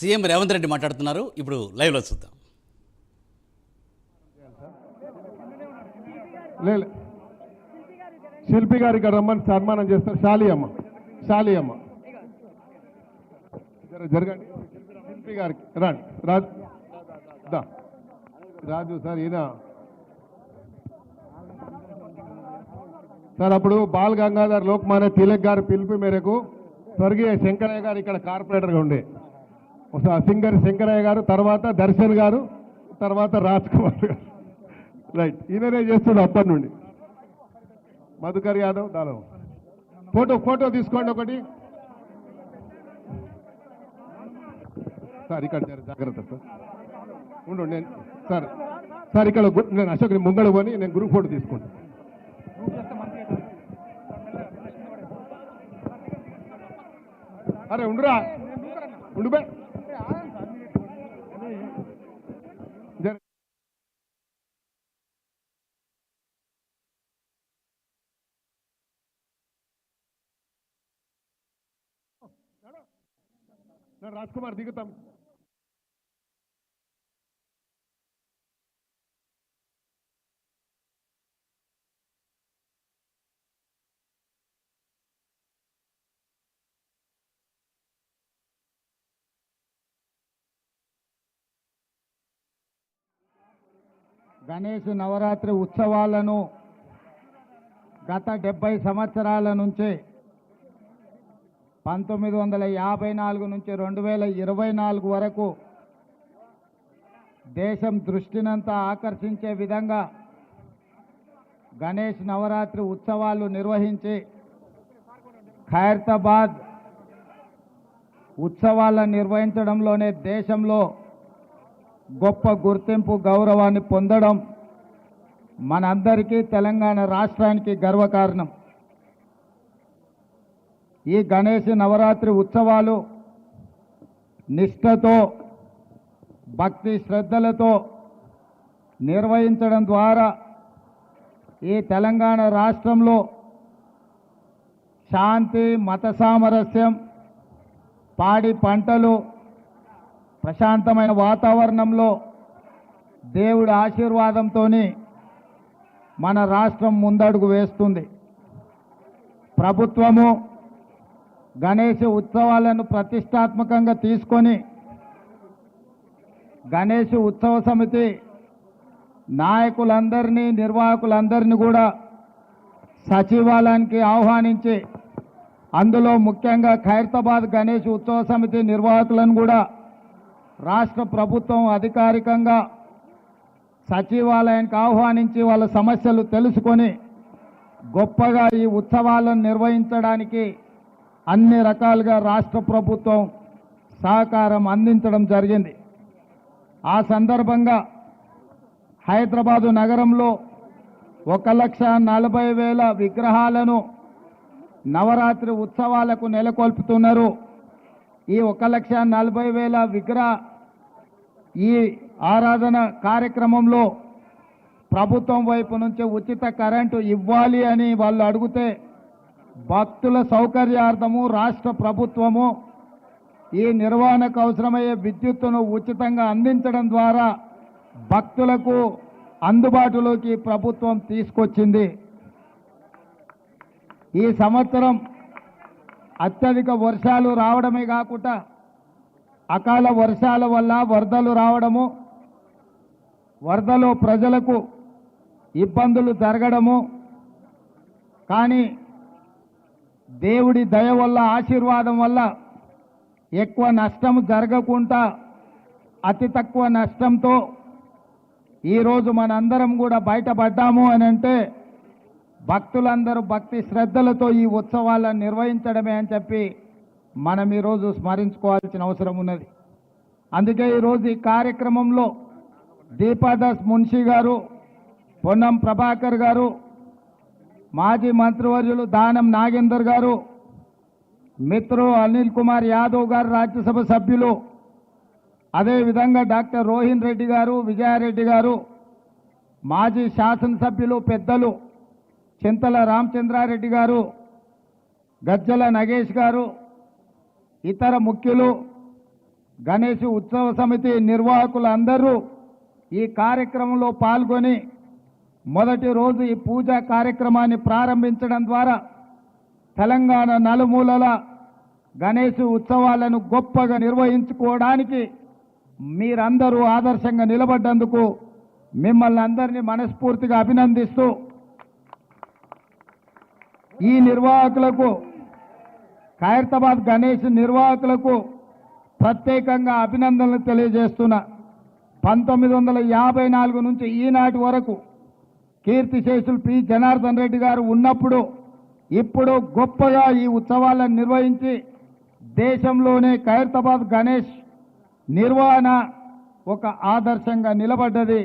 CM Revanth Reddy మాట్లాడుతున్నారు. ఇప్పుడు లైవ్లో చూద్దాం. లేదు, శిల్పి గారు ఇక్కడ రమ్మని సన్మానం చేస్తారు. శాలి అమ్మ జరగండి. శిల్పి గారికి రండి. రాజు సార్, ఈయన సార్ అప్పుడు బాల్ గంగాధర్ లోక్మాన్య తిలక్ గారి పిలుపు మేరకు స్వర్గీయ శంకరయ్య గారు ఇక్కడ కార్పొరేటర్గా ఉండే సింగర్ శంకరయ్య గారు, తర్వాత దర్శన్ గారు, తర్వాత రాజ్ కుమార్ గారు. రైట్, ఈయననే చేస్తుండే అప్పటి నుండి. మధుకర్ యాదవ్ దాని ఫోటో తీసుకోండి ఒకటి సార్. ఇక్కడ జాగ్రత్త సార్, ఉండు. నేను సార్ ఇక్కడ నేను అశోక్ ముంగడు కొని నేను గ్రూప్ ఫోటో తీసుకుంటాను. అరే ఉండురా, ఉండు బే. రాజ్ కుమార్ దిగుతాం. గణేష్ నవరాత్రి ఉత్సవాలను గత 70 సంవత్సరాల నుంచి 1954 నుంచి 2024 వరకు దేశం దృష్టినంతా ఆకర్షించే విధంగా గణేష్ నవరాత్రి ఉత్సవాలు నిర్వహించి ఖైరతాబాద్ ఉత్సవాలను నిర్వహించడంలోనే దేశంలో గొప్ప గుర్తింపు గౌరవాన్ని పొందడం మనందరికీ తెలంగాణ రాష్ట్రానికి గర్వకారణం. ఈ గణేష్ నవరాత్రి ఉత్సవాలు నిష్ఠతో భక్తి శ్రద్ధలతో నిర్వహించడం ద్వారా ఈ తెలంగాణ రాష్ట్రంలో శాంతి, మత సామరస్యం, పాడి పంటలు, ప్రశాంతమైన వాతావరణంలో దేవుడి ఆశీర్వాదంతో మన రాష్ట్రం ముందడుగు వేస్తుంది. ప్రభుత్వము గణేష్ ఉత్సవాలను ప్రతిష్టాత్మకంగా తీసుకొని గణేష్ ఉత్సవ సమితి నాయకులందరినీ, నిర్వాహకులందరినీ కూడా సచివాలయానికి ఆహ్వానించి అందులో ముఖ్యంగా ఖైరతాబాద్ గణేష్ ఉత్సవ సమితి నిర్వాహకులను కూడా రాష్ట్ర ప్రభుత్వం అధికారికంగా సచివాలయానికి ఆహ్వానించి వాళ్ళ సమస్యలు తెలుసుకొని గొప్పగా ఈ ఉత్సవాలను నిర్వహించడానికి అన్ని రకాలుగా రాష్ట్ర ప్రభుత్వం సహకారం అందించడం జరిగింది. ఆ సందర్భంగా హైదరాబాదు నగరంలో 1,40,000 విగ్రహాలను నవరాత్రి ఉత్సవాలకు నెలకొల్పుతున్నారు. ఈ 1,40,000 విగ్రహ ఈ ఆరాధన కార్యక్రమంలో ప్రభుత్వం వైపు నుంచి ఉచిత కరెంటు ఇవ్వాలి అని వాళ్ళు అడిగితే భక్తుల సౌకర్యార్థము రాష్ట్ర ప్రభుత్వము ఈ నిర్వహణకు అవసరమయ్యే విద్యుత్తును ఉచితంగా అందించడం ద్వారా భక్తులకు అందుబాటులోకి ప్రభుత్వం తీసుకొచ్చింది. ఈ సంవత్సరం అత్యధిక వర్షాలు రావడమే కాకుండా అకాల వర్షాల వల్ల వరదలు రావడము, వరదలో ప్రజలకు ఇబ్బందులు జరగడము, కానీ దేవుడి దయ వల్ల, ఆశీర్వాదం వల్ల ఎక్కువ నష్టం జరగకుండా అతి తక్కువ నష్టంతో ఈరోజు మనందరం కూడా బయటపడ్డాము అని అంటే భక్తులందరూ భక్తి శ్రద్ధలతో ఈ ఉత్సవాలను నిర్వహించడమే అని చెప్పి మనం ఈరోజు స్మరించుకోవాల్సిన అవసరం ఉన్నది. అందుకే ఈరోజు ఈ కార్యక్రమంలో దీపాదాస్ మున్షి గారు, పొన్నం ప్రభాకర్ గారు, మాజీ మంత్రివర్యులు దానం నాగేందర్ గారు, మిత్రులు అనిల్ కుమార్ యాదవ్ గారు, రాజ్యసభ సభ్యులు, అదేవిధంగా డాక్టర్ రోహిన్ రెడ్డి గారు, విజయారెడ్డి గారు, మాజీ శాసనసభ్యులు పెద్దలు చింతల రామచంద్రారెడ్డి గారు, గజ్జల నగేష్ గారు, ఇతర ముఖ్యులు, గణేష్ ఉత్సవ సమితి నిర్వాహకులందరూ ఈ కార్యక్రమంలో పాల్గొని మొదటి రోజు ఈ పూజా కార్యక్రమాన్ని ప్రారంభించడం ద్వారా తెలంగాణ నలుమూలల గణేష్ ఉత్సవాలను గొప్పగా నిర్వహించుకోవడానికి మీరందరూ ఆదర్శంగా నిలబడ్డందుకు మిమ్మల్ని అందరినీ మనస్ఫూర్తిగా అభినందిస్తూ ఈ నిర్వాహకులకు ఖైరతాబాద్ గణేష్ నిర్వాహకులకు ప్రత్యేకంగా అభినందనలు తెలియజేస్తున్నా. 1954 నుంచి ఈనాటి వరకు కీర్తిశేషులు పి జనార్దన్ రెడ్డి గారు ఉన్నప్పుడు ఇప్పుడు గొప్పగా ఈ ఉత్సవాలను నిర్వహించి దేశంలోనే ఖైరతాబాద్ గణేష్ నిర్వహణ ఒక ఆదర్శంగా నిలబడ్డది.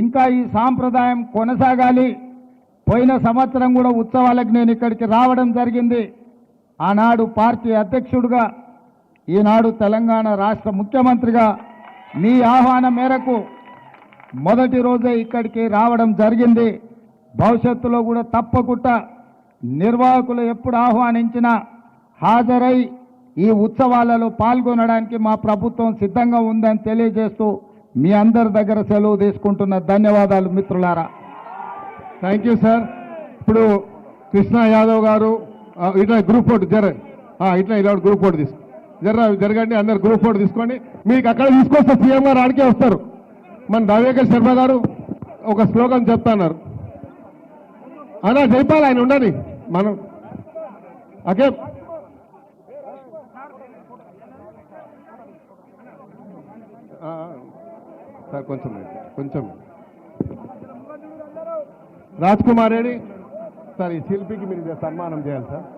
ఇంకా ఈ సాంప్రదాయం కొనసాగాలి. పోయిన సంవత్సరం కూడా ఉత్సవాలకు నేను ఇక్కడికి రావడం జరిగింది. ఆనాడు పార్టీ అధ్యక్షుడిగా, ఈనాడు తెలంగాణ రాష్ట్ర ముఖ్యమంత్రిగా మీ ఆహ్వానం మేరకు మొదటి రోజే ఇక్కడికి రావడం జరిగింది. భవిష్యత్తులో కూడా తప్పకుండా నిర్వాహకులు ఎప్పుడు ఆహ్వానించినా హాజరై ఈ ఉత్సవాలలో పాల్గొనడానికి మా ప్రభుత్వం సిద్ధంగా ఉందని తెలియజేస్తూ మీ అందరి దగ్గర సెలవు తీసుకుంటున్న. ధన్యవాదాలు మిత్రులారా. Thank you sir. ఇప్పుడు కృష్ణ యాదవ్ గారు ఇట్లా గ్రూప్ ఫోటో ఇట్లా ఇలా గ్రూప్ ఫోటో తీసుకో జరగండి. అందరు గ్రూప్ ఫోటో తీసుకోండి. మీకు అక్కడ తీసుకొస్తే సీఎం గారు ఆడికే వస్తారు. మన రవిశంకర్ శర్మ గారు ఒక స్లోగన్ చెప్తున్నారు. అలా చెప్పాలి, ఆయన ఉండని మనం ఓకే. సార్ కొంచెం రాజ్ కుమార్ రెడ్డి సార్, ఈ శిల్పికి మీరు సన్మానం చేయాలి సార్.